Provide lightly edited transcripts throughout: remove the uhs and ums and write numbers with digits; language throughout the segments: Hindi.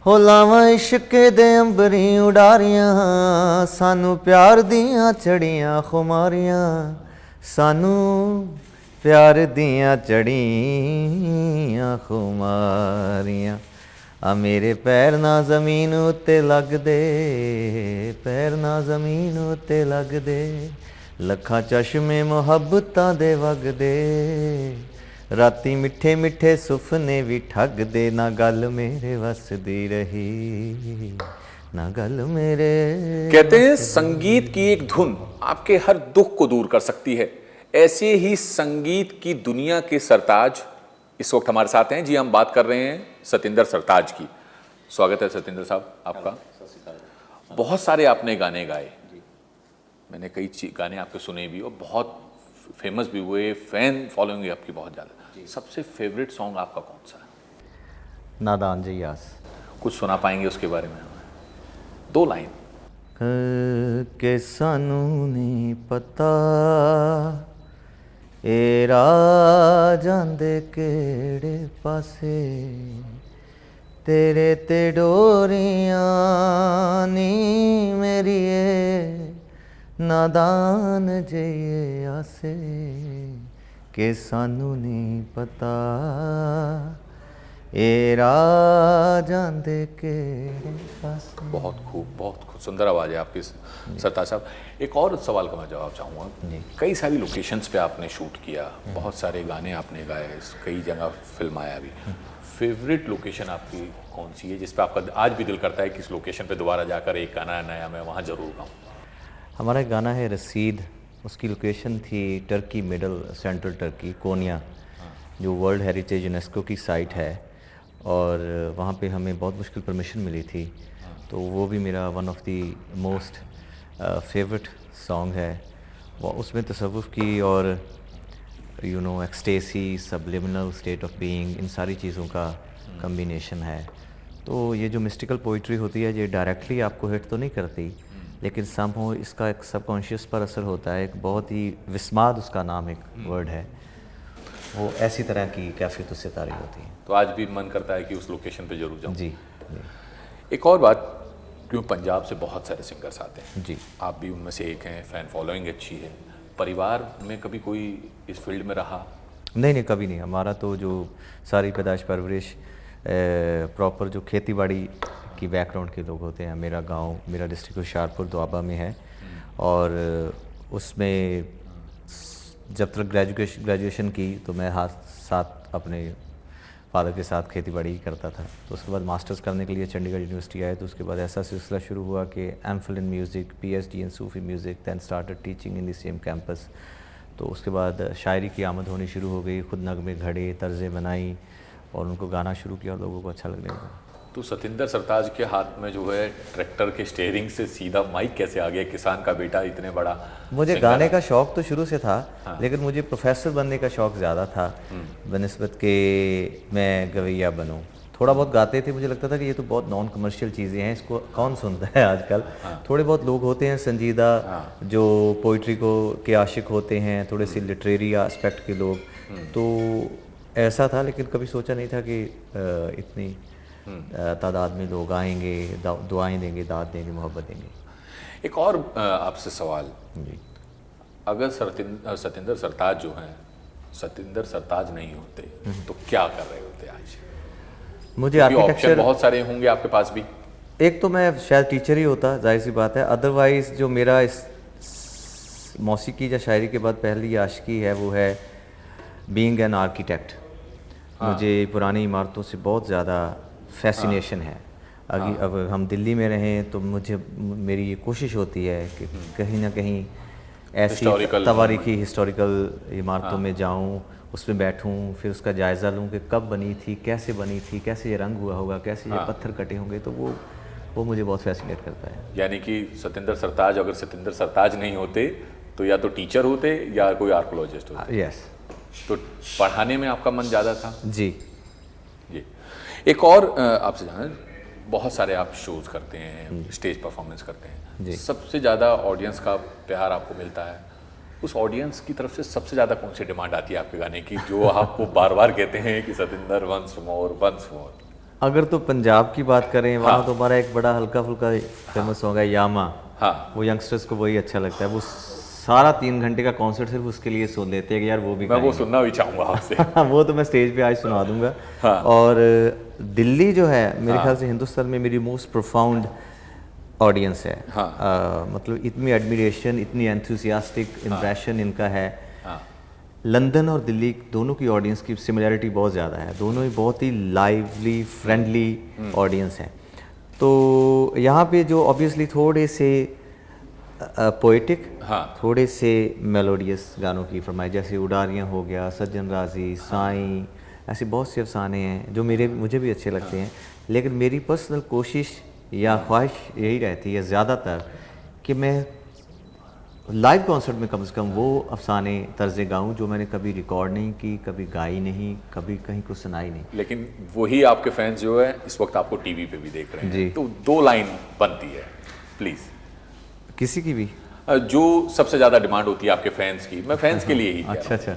ਹੋ ਲਾਵਾਂ ਇਸ਼ਕ ਦੇ ਅੰਬਰੀ ਉਡਾਰੀਆਂ ਸਾਨੂੰ ਪਿਆਰ ਦੀਆਂ ਚੜੀਆਂ ਖੁਮਾਰੀਆਂ ਸਾਨੂੰ ਪਿਆਰ ਦੀਆਂ ਚੜੀਆਂ ਖੁਮਾਰੀਆਂ ਆ ਮੇਰੇ ਪੈਰ ਨਾ ਜ਼ਮੀਨ ਉੱਤੇ ਲੱਗਦੇ ਪੈਰ ਨਾ ਜ਼ਮੀਨ ਉੱਤੇ ਲੱਗਦੇ ਲੱਖਾਂ ਚਸ਼ਮੇ ਮੁਹੱਬਤਾਂ ਦੇ ਵਗਦੇ राती मिठे मिठे सुफने भी ठगदे ना गल मेरे वसदी रही ना गल मेरे। कहते हैं संगीत की एक धुन आपके हर दुख को दूर कर सकती है। ऐसे ही संगीत की दुनिया के सरताज इस वक्त हमारे साथ हैं। जी, हम बात कर रहे हैं सतिंदर सरताज की। स्वागत है सतिंदर साहब आपका। बहुत सारे आपने गाने गाए, मैंने कई गाने आपके सुने भी और बहुत फेमस भी हुए, फैन फॉलोइंग है आपकी बहुत ज़्यादा। सबसे फेवरेट सॉन्ग आपका कौन सा है? नादान जी यास। कुछ सुना पाएंगे उसके बारे में हमें? 2 लाइन। के सानू नहीं पता ए राह जांदे केड़े पासे तेरे ते डोरियां नी मेरिए नादान जइए आसे के सानू नहीं पता ए राह जांदे केड़े पासे। बहुत खूब सुंदर आवाज़ है आपकी सरताज साहब। एक और सवाल का मैं जवाब चाहूँगा। कई सारी लोकेशंस पे आपने शूट किया, बहुत सारे गाने आपने गाए, कई जगह फिल्म आया भी। फेवरेट लोकेशन आपकी कौन सी है जिस पे आपका आज भी दिल करता है कि इस लोकेशन पे दोबारा जाकर एक गाना नया मैं वहाँ ज़रूर गाऊँ? हमारा एक गाना है रसीद, उसकी लोकेशन थी टर्की, मिडल सेंट्रल टर्की, कोनिया, जो वर्ल्ड हेरिटेज यूनेस्को की साइट है और वहाँ पे हमें बहुत मुश्किल परमिशन मिली थी। तो वो भी मेरा one of the most favourite song है। वो उसमें तसव्वुफ़ की और ecstasy, subliminal state of being, इन सारी चीज़ों का कम्बिनेशन है। तो ये जो मिस्टिकल पोइट्री होती है ये डायरेक्टली आपको हिट तो नहीं करती, लेकिन समहाउ इसका एक सबकॉन्शियस पर असर होता है। एक बहुत ही विस्माद उसका नाम एक वर्ड है, वो ऐसी तरह की कैफियत उससे तारी होती है। तो आज भी मन करता है कि उस लोकेशन पे जरूर जाऊँ। जी। एक और बात, क्यों पंजाब से बहुत सारे सिंगर्स आते हैं जी, आप भी उनमें से एक हैं, फ़ैन फॉलोइंग अच्छी है। परिवार में कभी कोई इस फील्ड में रहा? नहीं, कभी नहीं। हमारा तो जो सारी पैदाइश परवरिश प्रॉपर जो खेती बाड़ी की बैकग्राउंड के लोग होते हैं। मेरा गांव, मेरा डिस्ट्रिक्ट होशियारपुर दोआबा में है और उसमें जब तक ग्रेजुएशन की तो मैं साथ अपने फादर के साथ खेती बाड़ी करता था। तो उसके बाद मास्टर्स करने के लिए चंडीगढ़ यूनिवर्सिटी आए। तो उसके बाद ऐसा सिलसिला शुरू हुआ कि MPhil in music, PhD in Sufi music, then started teaching in the same campus. तो उसके बाद शायरी की आमद होनी शुरू हो गई, खुद नगमे घड़े, तर्ज़ें बनाई और उनको गाना शुरू किया और लोगों को अच्छा लगने लगा। तो सतिंदर सरताज के हाथ में जो है ट्रैक्टर के स्टीयरिंग से सीधा माइक कैसे आ गया? किसान का बेटा इतने बड़ा। मुझे गाने का शौक़ तो शुरू से था। हाँ। लेकिन मुझे प्रोफेसर बनने का शौक़ ज़्यादा था बनिस्बत के मैं गवैया बनूं। थोड़ा बहुत गाते थे, मुझे लगता था कि ये तो बहुत नॉन कमर्शियल चीज़ें हैं, इसको कौन सुनता है आजकल। हाँ। थोड़े बहुत लोग होते हैं संजीदा, हाँ, जो पोइट्री को के आशिक होते हैं, थोड़े से लिटरेरी एस्पेक्ट के लोग। तो ऐसा था, लेकिन कभी सोचा नहीं था कि इतनी तादाद में लोग आएंगे, दुआएं देंगे, दाद देंगे, मोहब्बत देंगे। एक और आपसे सवाल जी, अगर सतिंदर सरताज जो हैं सतिंदर सरताज नहीं होते तो क्या कर रहे होते आज? मुझे आर्किटेक्चर बहुत सारे होंगे आपके पास भी। एक तो मैं शायद टीचर ही होता, जाहिर सी बात है। अदरवाइज़ जो मेरा इस मौसीकी या शायरी के बाद पहली आशिकी है वो है बीइंग एन आर्किटेक्ट। मुझे पुरानी इमारतों से बहुत ज़्यादा फैसिनेशन है। अब हम दिल्ली में रहें तो मेरी ये कोशिश होती है कि कहीं ना कहीं ऐसी तवारीखी हिस्टोरिकल इमारतों में जाऊं, उसमें बैठूं, फिर उसका जायज़ा लूं कि कब बनी थी, कैसे ये रंग हुआ होगा, कैसे ये पत्थर कटे होंगे। तो वो मुझे बहुत फैसिनेट करता है। यानी कि सतिंदर सरताज, अगर सतिंदर सरताज नहीं होते तो या तो टीचर होते या कोई आर्कोलॉजिस्ट होते। यस। तो पढ़ाने में आपका मन ज़्यादा था? जी। एक और आपसे जाना, बहुत सारे आप शोज़ करते हैं, स्टेज परफॉर्मेंस करते हैं, सबसे ज़्यादा ऑडियंस का प्यार आपको मिलता है। उस ऑडियंस की तरफ से सबसे ज़्यादा कौन सी डिमांड आती है आपके गाने की, जो आपको बार बार कहते हैं कि सतिंदर वंस मोर? अगर तो पंजाब की बात करें, वहाँ तो हमारा एक बड़ा हल्का फुल्का फेमस सॉन्ग है यामा। हाँ, वो यंगस्टर्स को वही अच्छा लगता है। वो सारा 3 घंटे का कॉन्सर्ट सिर्फ उसके लिए सुन लेते हैं कि यार वो भी मैं वो गाएंगे। सुनना भी चाहूंगा आपसे। वो तो मैं स्टेज पे आज सुना दूंगा। हाँ। और दिल्ली जो है मेरे ख्याल से हिंदुस्तान में मेरी मोस्ट प्रोफाउंड ऑडियंस है। हाँ। मतलब इतनी एडमिरेशन, इतनी एंथुसियास्टिक इम्प्रेशन इनका है। हाँ। लंदन और दिल्ली दोनों की ऑडियंस की सिमिलैरिटी बहुत ज़्यादा है। दोनों ही बहुत ही लाइवली, फ्रेंडली ऑडियंस हैं। तो यहाँ पे जो ऑब्वियसली थोड़े से पोएटिक, हाँ। थोड़े से मेलोडियस गानों की फरमाइश, जैसे उडारियाँ हो गया, सज्जन राजी, साईं, ऐसे बहुत से अफसाने हैं जो मुझे भी अच्छे लगते हैं। लेकिन मेरी पर्सनल कोशिश या ख्वाहिश यही रहती है ज़्यादातर कि मैं लाइव कॉन्सर्ट में कम से कम वो अफसाने तर्ज़े गाऊं जो मैंने कभी रिकॉर्ड नहीं की, कभी गाई नहीं, कभी कहीं को सुनाई नहीं। लेकिन वही आपके फैंस जो है इस वक्त आपको टीवी पे भी देख रहे हैं, जी। तो 2 लाइन बनती है प्लीज, किसी की भी? जो सबसे ज्यादा डिमांड होती है आपके फैंस की, मैं फैंस के लिए ही कह रहा अच्छा।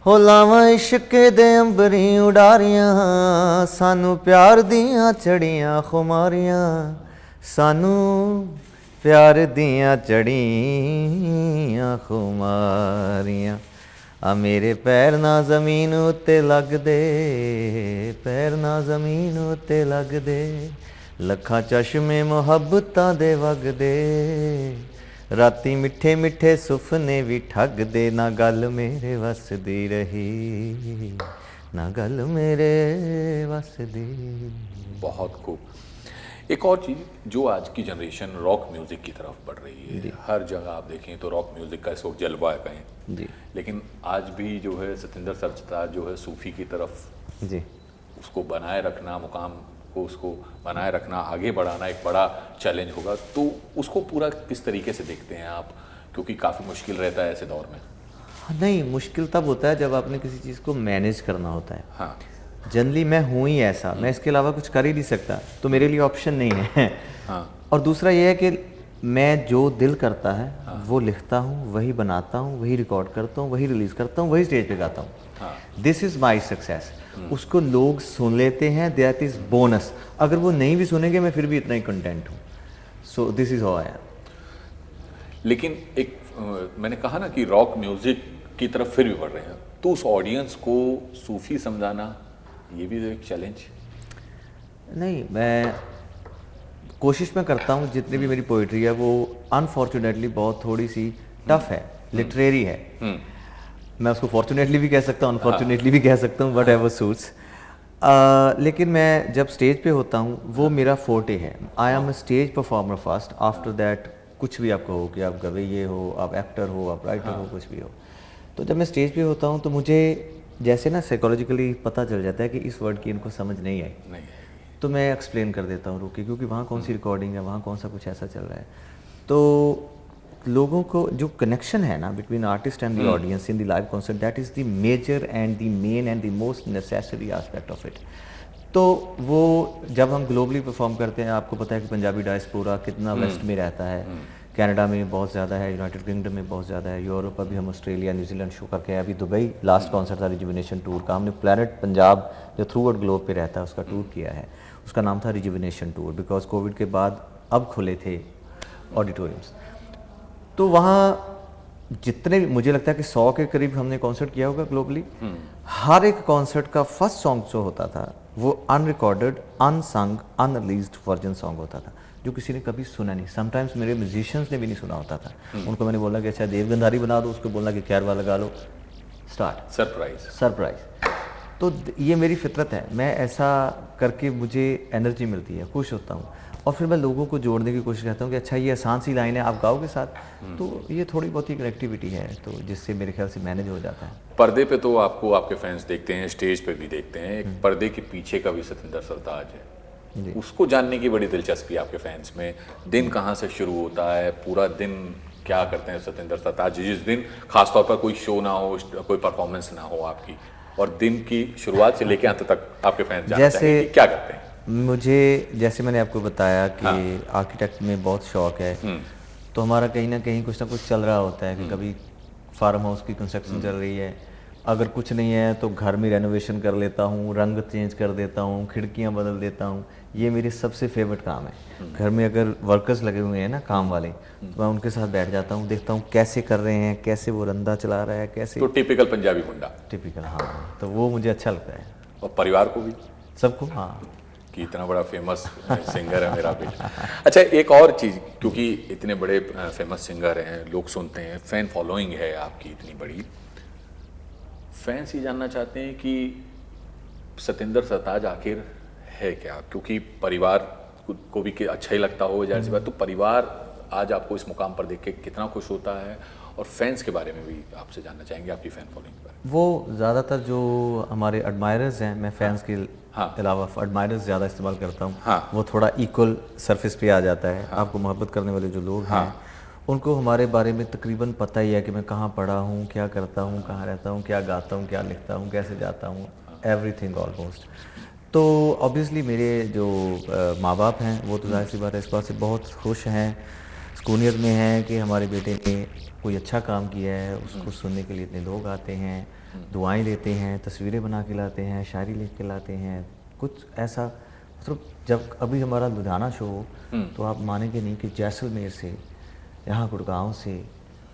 हो लावां इश्क दे अंबरी उडारियां, सानू प्यार दियां चढ़ियां खुमारियां, सानू प्यार दियां चढ़ियां खुमारियां। आ मेरे पैर ना जमीन उत्ते लगदे, पैर ना जमीन उत्ते लगदे, लखां चश्मे मुहब्बतां दे वगदे, राती मिठे मिठे सुफने भी ठग दे, ना गल मेरे वस दी रही, ना गल मेरे वस दी। बहुत खूब। एक और चीज़, जो आज की जनरेशन रॉक म्यूज़िक की तरफ बढ़ रही है, हर जगह आप देखें तो रॉक म्यूज़िक का इस वक्त जलवा है कहें जी लेकिन आज भी जो है सतिंदर सरताज जो है सूफ़ी की तरफ जी। उसको बनाए रखना, मुकाम को उसको बनाए रखना, आगे बढ़ाना एक बड़ा चैलेंज होगा। तो उसको पूरा किस तरीके से देखते हैं आप, क्योंकि काफ़ी मुश्किल रहता है ऐसे दौर में? नहीं, मुश्किल तब होता है जब आपने किसी चीज़ को मैनेज करना होता है। हाँ। जनरली मैं हूँ ही ऐसा, मैं इसके अलावा कुछ कर ही नहीं सकता, तो मेरे लिए ऑप्शन नहीं है। हाँ। और दूसरा ये है कि मैं जो दिल करता है वो लिखता हूँ, वही बनाता हूँ, वही रिकॉर्ड करता हूँ, वही रिलीज़ करता हूँ, वही स्टेज पे गाता हूँ। This is my success. उसको लोग सुन लेते हैं, दैट इज़ बोनस। अगर वो नहीं भी सुनेंगे मैं फिर भी इतना ही कंटेंट हूँ। So this is how I am. लेकिन एक मैंने कहा ना कि रॉक म्यूज़िक की तरफ फिर भी बढ़ रहे हैं, तो उस ऑडियंस को सूफ़ी समझाना ये भी तो एक चैलेंज। नहीं, मैं कोशिश में करता हूँ, जितनी भी मेरी पोइट्री है वो अनफॉर्चुनेटली बहुत थोड़ी सी टफ है, लिटरेरी है। मैं उसको फॉर्चुनेटली भी कह सकता हूँ, अनफॉर्चुनेटली भी कह सकता हूँ, वट एवर सूट्स। लेकिन मैं जब स्टेज पे होता हूँ वो मेरा फोर्टे है। I am a stage performer first, after that कुछ भी आप कहो कि आप गवैये हो, आप एक्टर हो, आप राइटर हो, कुछ भी हो। तो जब मैं स्टेज पे होता हूँ तो मुझे जैसे ना साइकोलॉजिकली पता चल जाता है कि इस वर्ड की इनको समझ नहीं आई, नहीं। तो मैं एक्सप्लेन कर देता हूँ रुक के, क्योंकि वहाँ कौन सी रिकॉर्डिंग है, वहाँ कौन सा कुछ ऐसा चल रहा है। तो लोगों को जो कनेक्शन है ना between artist and the audience in the live concert, that is the major and the main and the most necessary aspect of it. तो वो जब हम ग्लोबली परफॉर्म करते हैं, आपको पता है कि पंजाबी डायस्पोरा कितना वेस्ट में रहता है, कनाडा में बहुत ज़्यादा है, यूनाइटेड किंगडम में बहुत ज़्यादा है, यूरोप अभी हम ऑस्ट्रेलिया न्यूजीलैंड शो करके आए, अभी दुबई लास्ट कॉन्सर्ट था रिजुविनेशन टूर का। हमने प्लैनेट पंजाब जो थ्रू आउट ग्लोब पे रहता है उसका टूर किया है, उसका नाम था रिजुविनेशन टूर, बिकॉज कोविड के बाद अब खुले थे ऑडिटोरियम्स। तो वहाँ जितने मुझे लगता है कि 100 के करीब हमने कॉन्सर्ट किया होगा ग्लोबली। हर एक कॉन्सर्ट का फर्स्ट सॉन्ग जो होता था वो unrecorded, unsung, unreleased version song होता था जो किसी ने कभी सुना नहीं। समटाइम्स मेरे म्यूजिशियंस ने भी नहीं सुना होता था। उनको मैंने बोला कि अच्छा देवगंधारी बना दो, उसको बोलना कि खैरवा लगा लो, स्टार्ट सरप्राइज। तो ये मेरी फितरत है, मैं ऐसा करके मुझे एनर्जी मिलती है, खुश होता हूँ। और फिर मैं लोगों को जोड़ने की कोशिश करता हूँ कि अच्छा ये आसान सी लाइन है, आप गाओगे साथ, तो ये थोड़ी बहुत ही कनेक्टिविटी है, तो जिससे मेरे ख्याल से मैनेज हो जाता है। पर्दे पे तो आपको आपके फैंस देखते हैं, स्टेज पे भी देखते हैं, एक पर्दे के पीछे का भी सतिंदर सरताज है, उसको जानने की बड़ी दिलचस्पी आपके फैंस में। दिन कहाँ से शुरू होता है, पूरा दिन क्या करते हैं सतिंदर सरताज जिस दिन खासतौर पर कोई शो ना हो, कोई परफॉर्मेंस ना हो आपकी, और दिन की शुरुआत से लेकर अंत तक आपके फैंस जानना चाहिए कि क्या करते हैं? मुझे जैसे मैंने आपको बताया कि आर्किटेक्ट में बहुत शौक है, तो हमारा कहीं ना कहीं कुछ ना कुछ चल रहा होता है कि कभी फार्म हाउस की कंस्ट्रक्शन चल रही है, अगर कुछ नहीं है तो घर में रेनोवेशन कर लेता हूँ, रंग चेंज कर देता हूँ, खिड़कियाँ बदल देता हूँ। ये मेरे सबसे फेवरेट काम है। घर में अगर वर्कर्स लगे हुए हैं ना काम वाले, तो मैं उनके साथ बैठ जाता हूँ, देखता हूँ कैसे कर रहे हैं, कैसे वो रंदा चला रहा है, कैसे। तो टिपिकल पंजाबी मुंडा। टिपिकल, हाँ, तो वो मुझे अच्छा लगता है। और परिवार को भी, सबको, हाँ। कि इतना बड़ा फेमस सिंगर है मेरा बेटा। अच्छा, एक और चीज़, क्योंकि इतने बड़े फेमस सिंगर हैं, लोग सुनते हैं, फैन फॉलोइंग है आपकी इतनी बड़ी, फैंस ये जानना चाहते हैं कि सतिंदर सरताज आखिर है क्या? क्योंकि परिवार को भी अच्छा ही लगता हो, जाहिर सी बात। तो परिवार आज आपको इस मुकाम पर देख के कितना खुश होता है, और फैंस के बारे में भी आपसे जानना चाहेंगे, आपकी फ़ैन फॉलोइंग के बारे में। वो ज़्यादातर जो हमारे एडमायरर्स हैं, मैं फैंस के हाँ। अलावा एडमायरर्स ज़्यादा इस्तेमाल करता हूँ। हाँ। वो थोड़ा इक्वल सरफेस पे आ जाता है। आपको मोहब्बत करने वाले जो लोग हैं, उनको हमारे बारे में तकरीबन पता ही है कि मैं कहाँ पढ़ा हूँ, क्या करता हूँ, कहाँ रहता हूँ, क्या गाता हूँ, क्या लिखता हूँ, कैसे जाता हूँ, एवरीथिंग ऑलमोस्ट। तो ऑब्वियसली मेरे जो माँ बाप हैं, वो तो जाहिर सी बात है इस बात से बहुत खुश हैं, सुकूनियत में हैं कि हमारे बेटे ने कोई अच्छा काम किया है। उसको सुनने के लिए इतने लोग आते हैं, दुआएं देते हैं, तस्वीरें बना के लाते हैं, शायरी लिख के लाते हैं, कुछ ऐसा। मतलब जब अभी हमारा लुधियाना शो हो, तो आप मानेंगे नहीं कि जैसलमेर से, यहाँ गुड़गांव से,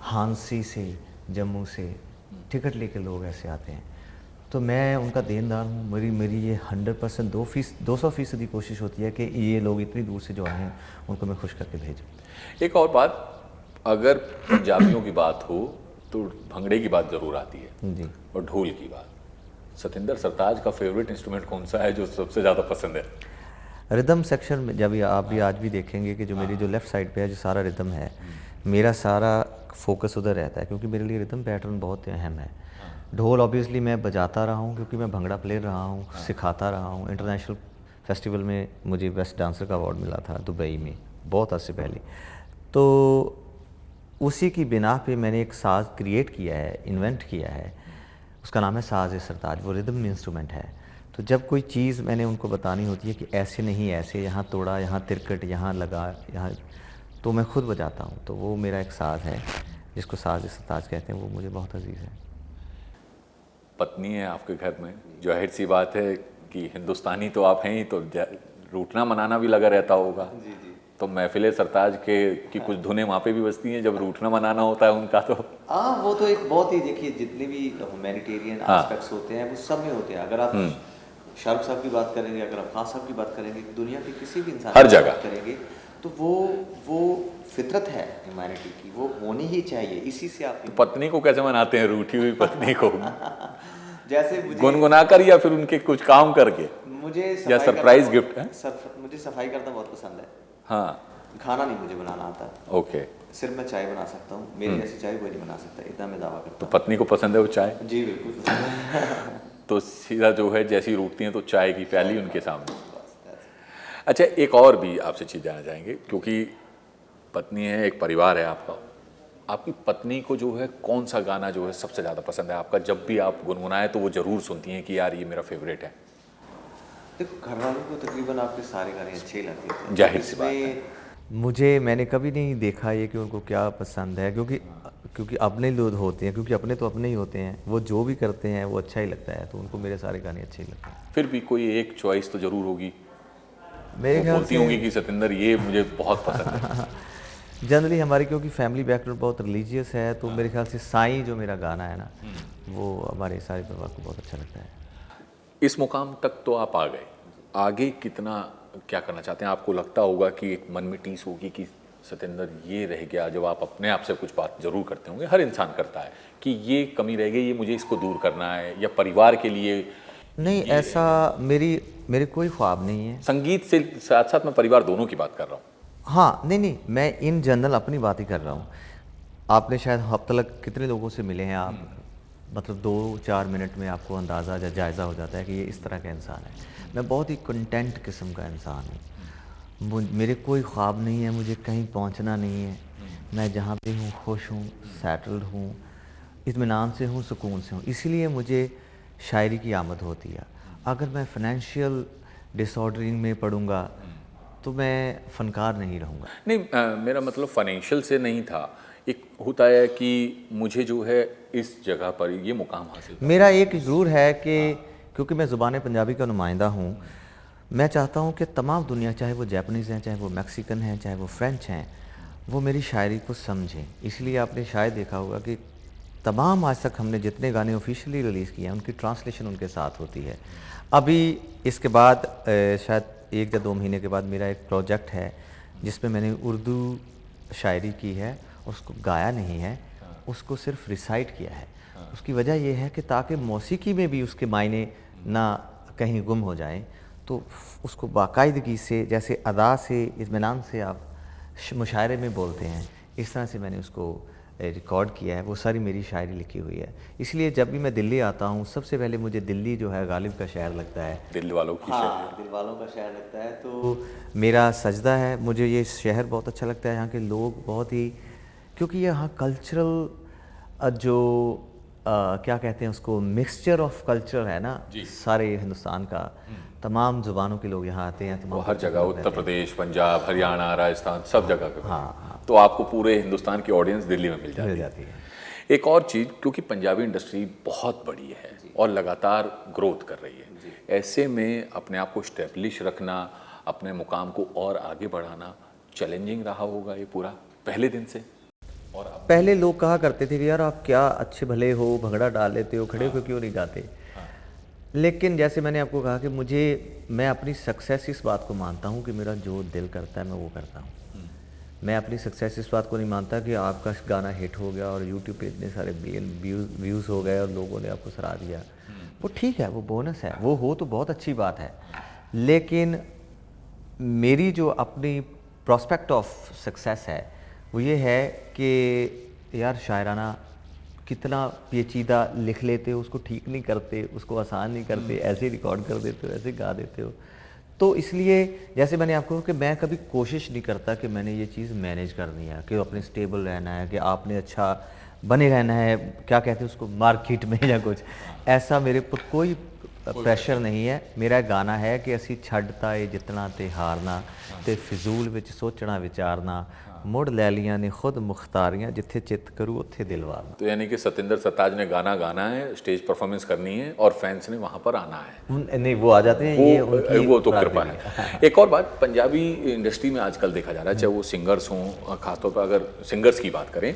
हांसी से, जम्मू से टिकट लेके लोग ऐसे आते हैं। तो मैं उनका देनदार हूँ। मेरी ये 100% 200% कोशिश होती है कि ये लोग इतनी दूर से जो आए हैं, उनको मैं खुश करके भेजूँ। एक और बात, अगर पंजाबियों की बात हो तो भंगड़े की बात ज़रूर आती है जी। और ढोल की बात। सतिंदर सरताज का फेवरेट इंस्ट्रूमेंट कौन सा है जो सबसे ज़्यादा पसंद है? रिदम सेक्शन में जब आप भी आज भी देखेंगे कि जो मेरी जो लेफ़्ट साइड पे है, जो सारा रिदम है, मेरा सारा फोकस उधर रहता है, क्योंकि मेरे लिए रिदम पैटर्न बहुत अहम है। ढोल ऑब्वियसली मैं बजाता रहा हूँ, क्योंकि मैं भंगड़ा प्लेयर रहा हूँ, सिखाता रहा हूँ। इंटरनेशनल फेस्टिवल में मुझे बेस्ट डांसर का अवार्ड मिला था दुबई में, बहुत अर्से पहले। तो उसी की बिना पे मैंने एक साज़ क्रिएट किया है, इन्वेंट किया है, उसका नाम है साज़ सरताज। वो रिदम इंस्ट्रूमेंट है। तो जब कोई चीज़ मैंने उनको बतानी होती है कि ऐसे नहीं, ऐसे, यहाँ तोड़ा, यहाँ तिरकट, यहाँ लगा, यहाँ, तो मैं खुद बजाता हूँ। तो वो मेरा एक साज़ है जिसको साज़ सरताज कहते हैं, वो मुझे बहुत अजीज़ है। पत्नी है आपके घर में, जाहिर सी बात है कि हिंदुस्तानी तो आप हैं ही, तो रूठना मनाना भी लगा रहता होगा। जी जी। तो महफिल सरताज की कुछ धुनें वहाँ पे भी बजती हैं जब रूठना मनाना होता है उनका। तो हाँ, वो तो एक बहुत ही, देखिए जितने भी ह्यूमैनिटेरियन एस्पेक्ट्स होते हैं वो सब में होते हैं। अगर आप शाहरुख साहब की बात करेंगे, अगर आप खान साहब की बात करेंगे, दुनिया के किसी भी इंसान हर की जगह बात करेंगे, तो वो फितरत है ह्यूमैनिटी की, वो होनी ही चाहिए। इसी से आप पत्नी को कैसे मनाते हैं, रूठी हुई पत्नी को? जैसे मुझे गुनगुना कर या फिर उनके कुछ काम करके, मुझे या सरप्राइज गिफ्ट है? मुझे सफाई करना बहुत पसंद है। हाँ। खाना नहीं मुझे बनाना आता। ओके। सिर्फ मैं चाय बना सकता हूँ, मेरी जैसी चाय कोई नहीं बना सकता, इतना मैं दावा करता तो हूँ। पत्नी को पसंद है वो चाय? जी बिल्कुल। तो सीधा जो है, जैसी रूठती हैं तो चाय की प्याली उनके सामने। अच्छा, एक और भी आपसे चीज़ जानना चाहेंगे, क्योंकि पत्नी है, एक परिवार है आपका। आपकी पत्नी को जो है कौन सा गाना जो है सबसे ज़्यादा पसंद है आपका? जब भी आप गुनगुनाए तो वो ज़रूर सुनती हैं कि यार ये मेरा फेवरेट है। देखो, घर वालों को तकरीबन आपके सारे गाने अच्छे ही लगते थे, जाहिर सी बात है। मैंने कभी नहीं देखा ये कि उनको क्या पसंद है, क्योंकि अपने लोग होते हैं, क्योंकि अपने तो अपने ही होते हैं। वो जो भी करते हैं वो अच्छा ही लगता है, तो उनको मेरे सारे गाने अच्छे ही लगते हैं। फिर भी कोई एक चॉइस तो ज़रूर होगी, मेरे ख्याल बोलती से होंगी कि सतिंदर ये मुझे बहुत पसंद है। जनरली हमारी, क्योंकि फैमिली बैकग्राउंड बहुत रिलीजियस है, तो मेरे ख्याल से साईं जो मेरा गाना है ना, वो हमारे सारे परिवार को बहुत अच्छा लगता है। इस मुकाम तक तो आप आ गए, आगे कितना क्या करना चाहते हैं? आपको लगता होगा कि एक मन में टीस होगी कि सतिंदर ये रह गया, जब आप अपने आप से कुछ बात जरूर करते होंगे, हर इंसान करता है कि ये कमी रह गई, ये मुझे इसको दूर करना है, या परिवार के लिए। नहीं, ऐसा मेरे कोई ख्वाब नहीं है। संगीत से साथ साथ मैं परिवार दोनों की बात कर रहा हूँ। हाँ, नहीं, मैं इन जनरल अपनी बात ही कर रहा हूँ। आपने शायद अब तक कितने लोगों से मिले हैं आप, मतलब 2-4 मिनट में आपको अंदाज़ा या जायज़ा हो जाता है कि ये इस तरह का इंसान है। मैं बहुत ही कंटेंट किस्म का इंसान हूँ। मेरे कोई ख्वाब नहीं है, मुझे कहीं पहुँचना नहीं है। मैं जहाँ पे हूँ खुश हूँ, सेटल्ड हूँ, इत्मीनान से हूँ, सुकून से हूँ। इसीलिए मुझे शायरी की आमद होती है। अगर मैं फाइनेंशियल डिसऑर्डरिंग में पढ़ूँगा तो मैं फ़नकार नहीं रहूँगा। नहीं, मेरा मतलब फाइनेंशियल से नहीं था, एक होता है कि मुझे जो है इस जगह पर ये मुकाम हासिल मेरा एक ज़रूर है कि क्योंकि मैं ज़ुबान पंजाबी का नुमाइंदा हूँ, मैं चाहता हूँ कि तमाम दुनिया, चाहे वो जापानीज़ हैं, चाहे वो मैक्सिकन हैं, चाहे वो फ्रेंच हैं, वो मेरी शायरी को समझें। इसलिए आपने शायद देखा होगा कि तमाम आज तक हमने जितने गाने ऑफिशियली रिलीज़ किए हैं, उनकी ट्रांसलेशन उनके साथ होती है। अभी इसके बाद शायद 1 या 2 महीने के बाद मेरा एक प्रोजेक्ट है, जिसमें मैंने उर्दू शायरी की है, उसको गाया नहीं है, उसको सिर्फ रिसाइट किया है। उसकी वजह ये है कि ताकि मौसीकी में भी उसके मायने ना कहीं गुम हो जाएं, तो उसको बाकायदगी से, जैसे अदा से, इत्मीनान से आप मुशायरे में बोलते हैं, इस तरह से मैंने उसको रिकॉर्ड किया है। वो सारी मेरी शायरी लिखी हुई है। इसलिए जब भी मैं दिल्ली आता हूँ, सबसे पहले मुझे दिल्ली जो है गालिब का शहर लगता है। दिल वालों की हाँ, दिल वालों का शहर लगता है। तो मेरा सजदा है, मुझे ये शहर बहुत अच्छा लगता है। यहाँ के लोग बहुत ही, क्योंकि यहाँ कल्चरल जो क्या कहते हैं उसको, मिक्सचर ऑफ कल्चर है ना, सारे हिंदुस्तान का, तमाम ज़ुबानों के लोग यहाँ आते हैं। वो हर जगह, उत्तर प्रदेश, पंजाब, हरियाणा, राजस्थान, सब जगह पे। हाँ। तो आपको पूरे हिंदुस्तान की ऑडियंस दिल्ली में मिल जाती है। एक और चीज़, क्योंकि पंजाबी इंडस्ट्री बहुत बड़ी है और लगातार ग्रोथ कर रही है, ऐसे में अपने आप को स्टेब्लिश रखना, अपने मुकाम को और आगे बढ़ाना चैलेंजिंग रहा होगा ये पूरा पहले दिन से? और पहले लोग कहा करते थे कि यार आप क्या अच्छे भले हो, भंगड़ा डाल लेते हो, खड़े होकर क्यों नहीं गाते। लेकिन जैसे मैंने आपको कहा कि मैं अपनी सक्सेस इस बात को मानता हूँ कि मेरा जो दिल करता है मैं वो करता हूँ। मैं अपनी सक्सेस इस बात को नहीं मानता कि आपका गाना हिट हो गया और यूट्यूब पे इतने सारे बिलियन व्यूज़ हो गए और लोगों ने आपको सराह दिया। वो ठीक है, वो बोनस है, वो हो तो बहुत अच्छी बात है। लेकिन मेरी जो अपनी प्रॉस्पेक्ट ऑफ सक्सेस है वो ये है कि यार शायराना कितना पेचीदा लिख लेते हो, उसको ठीक नहीं करते, उसको आसान नहीं करते, ऐसे रिकॉर्ड कर देते हो, ऐसे गा देते हो। तो इसलिए जैसे मैंने आपको कि मैं कभी कोशिश नहीं करता कि मैंने ये चीज़ मैनेज करनी है, कि अपने स्टेबल रहना है, कि आपने अच्छा बने रहना है, क्या कहते हैं उसको, मार्केट में या कुछ ऐसा मेरे पर कोई प्रेशर नहीं है। मेरा गाना है कि असी छड्डता है जितना ते हारना, ते फिजूल विच सोचना विचारना, मुड़ लै लियां ने खुद मुख्तारियां, जिथे चित करूँ उत्थे दिल वारना। तो यानी कि सतिंदर सरताज ने गाना गाना है, स्टेज परफॉर्मेंस करनी है और फैंस ने वहाँ पर आना है। नहीं, वो आ जाते हैं, ये उनकी वो तो कृपा है। एक और बात, पंजाबी इंडस्ट्री में आजकल देखा जा रहा है, चाहे वो सिंगर्स हों, खासतौर पर अगर सिंगर्स की बात करें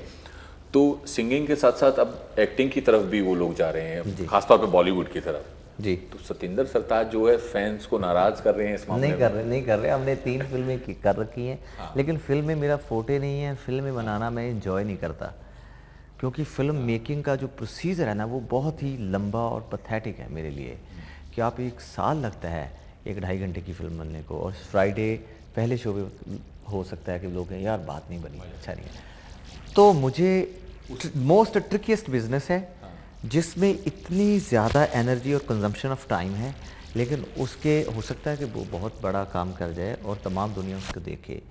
तो सिंगिंग के साथ साथ अब एक्टिंग की तरफ भी वो लोग जा रहे हैं, खासतौर पर बॉलीवुड की तरफ जी। तो सतिंदर सरताज जो है फैंस को नाराज कर रहे हैं इस मामले में? नहीं कर रहे। हमने 3 फिल्में कर रखी हैं। लेकिन फिल्में मेरा फोटे नहीं है। फिल्में बनाना मैं एंजॉय नहीं करता, क्योंकि फिल्म मेकिंग का जो प्रोसीजर है ना, वो बहुत ही लंबा और पैथेटिक है मेरे लिए। कि आप 1 साल लगता है 1-2.5 घंटे की फिल्म बनने को, और फ्राइडे पहले शो पे हो सकता है कि लोग कहें यार बात नहीं बनी, अच्छा नहीं है। तो मुझे मोस्ट ट्रिकीएस्ट बिजनेस है जिसमें इतनी ज़्यादा एनर्जी और कंजम्पशन ऑफ टाइम है, लेकिन उसके हो सकता है कि वो बहुत बड़ा काम कर जाए और तमाम दुनिया उसको देखे,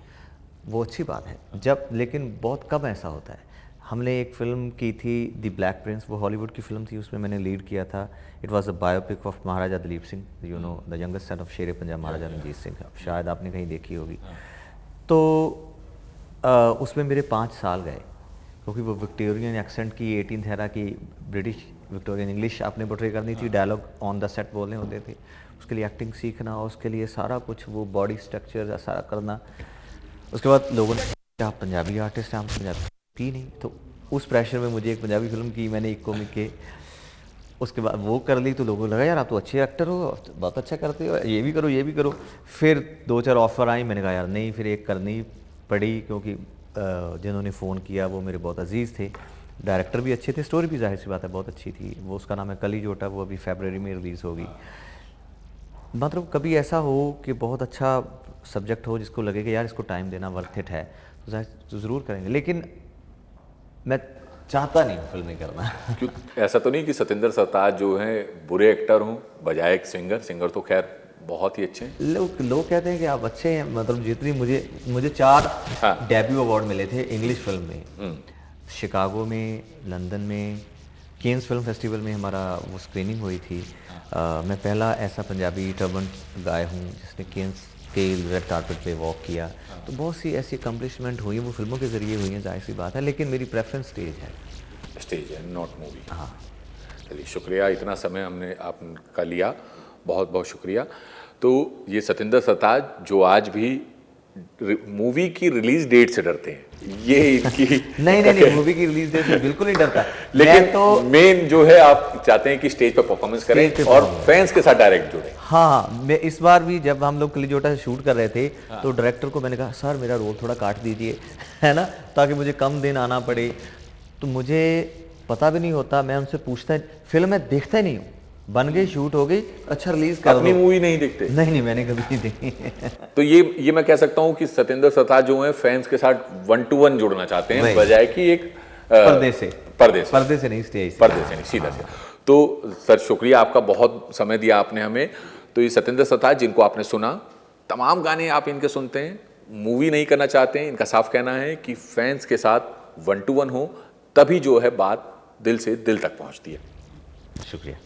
वो अच्छी बात है जब, लेकिन बहुत कम ऐसा होता है। हमने एक फ़िल्म की थी द ब्लैक प्रिंस, वो हॉलीवुड की फ़िल्म थी, उसमें मैंने लीड किया था। It was a biopic of Maharaja Duleep Singh, you know the youngest son of Sher Punjab महाराजा रणजीत सिंह, शायद आपने कहीं देखी होगी। तो उसमें मेरे 5 साल गए, क्योंकि वो विक्टोरियन एक्सेंट की 18th एरा की ब्रिटिश विक्टोरियन इंग्लिश आपने पोर्ट्रे करनी थी, डायलॉग ऑन द सेट बोलने होते थे, उसके लिए एक्टिंग सीखना, उसके लिए सारा कुछ, वो बॉडी स्ट्रक्चर सारा करना। उसके बाद लोगों ने आप पंजाबी आर्टिस्ट हैं, आप पंजाबी नहीं, तो उस प्रेशर में मुझे एक पंजाबी फिल्म की मैंने, एक कॉमिक के, उसके बाद वो कर ली तो लोगों को लगा यार आप तो अच्छे एक्टर हो, बहुत अच्छा करते हो, ये भी करो ये भी करो। फिर 2-4 ऑफ़र आई, मैंने कहा यार नहीं, फिर एक करनी पड़ी, क्योंकि जिन्होंने फ़ोन किया वो मेरे बहुत अजीज़ थे, डायरेक्टर भी अच्छे थे, स्टोरी भी जाहिर सी बात है बहुत अच्छी थी। वो उसका नाम है कली जोटा, वो अभी फरवरी में रिलीज़ होगी। मतलब कभी ऐसा हो कि बहुत अच्छा सब्जेक्ट हो जिसको लगे कि यार इसको टाइम देना वर्थ इट है, तो ज़रूर करेंगे। लेकिन मैं चाहता नहीं फिल्में करना। क्यों ऐसा तो नहीं कि सतिंदर सरताज जो हैं बुरे एक्टर हों बजाय एक सिंगर तो खैर बहुत ही अच्छे हैं। लोग कहते हैं कि आप अच्छे हैं, मतलब जितनी मुझे 4 डेब्यू अवार्ड मिले थे इंग्लिश फिल्म में, शिकागो में, लंदन में, केन्स फिल्म फेस्टिवल में हमारा वो स्क्रीनिंग हुई थी। मैं पहला ऐसा पंजाबी टर्बन गाय हूँ जिसने केन्स स्टेज रेड कारपेट पे वॉक किया, तो बहुत सी ऐसी अकम्पलिशमेंट हुई, वो फिल्मों के ज़रिए हुई हैं, जाहिर सी बात है, लेकिन मेरी प्रेफरेंस स्टेज है। स्टेज है, नॉट मूवी। हाँ। चलिए शुक्रिया, इतना समय हमने आपका लिया, बहुत बहुत शुक्रिया। तो ये सतिंदर सरताज जो आज भी मूवी की रिलीज डेट से डरते हैं, ये इनकी नहीं, मूवी की रिलीज डेट से बिल्कुल नहीं डरता। लेकिन मैं तो मेन जो है आप चाहते हैं कि स्टेज पर परफॉर्मेंस करें और फैंस के साथ डायरेक्ट जुड़े। हाँ, मैं इस बार भी जब हम लोग कलीजोटा से शूट कर रहे थे, तो डायरेक्टर को मैंने कहा सर मेरा रोल थोड़ा काट दीजिए, है ना, ताकि मुझे कम दिन आना पड़े। तो मुझे पता भी नहीं होता, मैं उनसे पूछता, फिल्म मैं देखता ही नहीं हूँ, बन गई, शूट हो गई, अच्छा रिलीज कर अपनी दो। मूवी नहीं देखते? नहीं, मैंने कभी नहीं देखी। तो ये मैं कह सकता हूँ कि सतिंदर सरताज जो है फैंस के साथ 1 to 1 जुड़ना चाहते हैं, वही। बजाय कि एक पर्दे से नहीं, स्टेज से। पर्दे से नहीं, सीधा सीधा। तो सर शुक्रिया आपका, बहुत समय दिया आपने हमें। तो ये सतिंदर सरताज जिनको आपने सुना, तमाम गाने आप इनके सुनते हैं, मूवी नहीं करना चाहते हैं, इनका साफ कहना है कि फैंस के साथ 1 to 1 हो, तभी जो है बात दिल से दिल तक पहुंचती है। शुक्रिया।